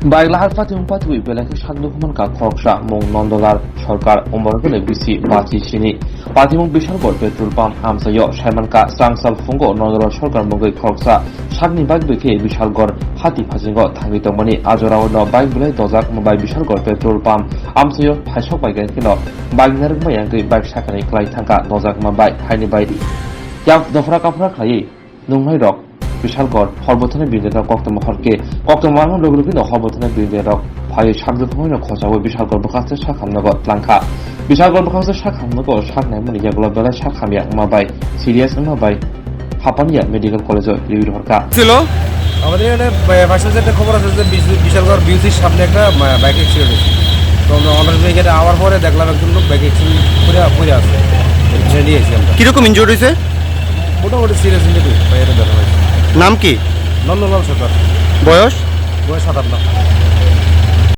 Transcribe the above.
Baiklah Fatih Umpatwi belaki সান্ধ্যমান কা খরকসা মং নন্দলার সরকার অমরগলে BC বাচি সিনি পাতিমং Bishalgarh petrol pump আমসায় সাইমানকা সাংসাল ফুঙ্গ নন্দলার সরকার মঙ্গৈ খরকসা সাগনি bike বেকে বিশালগড় হাতি ফাজিঙ্গ থাঙ্গিতংমানি আজরাওন বাইক বেলাই দজাক মুম্বাই বিশালগড় পেট্রোল পাম্প আমসায় ফাইসক বাইকেন কিন বাইক নারকমাই আঙ্গৈ বাইক সাকানি ক্লাই থাঙ্কা দজাক মুম্বাই হাইনি বাইরি ইয়াক দফরা কাফরা খাই নংনাই রক বিশালগড় হরবথনে বিন্দেরক কক্তমহরকে কক্তমানো লগলগিন হরবথনে বিন্দেরক ফাই সাগদফময়ন খসাবো বিশালগড় বখাসে শাখামনগ ত্লাংখা বিশালগড় বখাসে শাখামনগ শাকনাইমনি ইয়াগুলা বেলা শাখামিয়া মাবাই সিরিয়াস মাবাই হাপানিয়া মেডিকেল কলেজ রিভিউ হরকা ছিল আমাদের এখানে ফার্স্ট একটা খবর আছে যে বিশালগড় বিউসির সামনে একটা বাইক অ্যাক্সিডেন্ট হয়েছে তো আমরা এখানে আওয়ার পরে দেখলাম একজন লোক বাইক অ্যাক্সিডেন্ট করে আছে এখানে নিয়ে এসেছি আমরা কিরকম ইনজুরি হয়েছে? মোটামুটি সিরিয়াস ইঞ্জুরি বাইরে দেখা হয়েছে। নাম কি? নন্দলাল সরকার, বয়স? বয়স 57।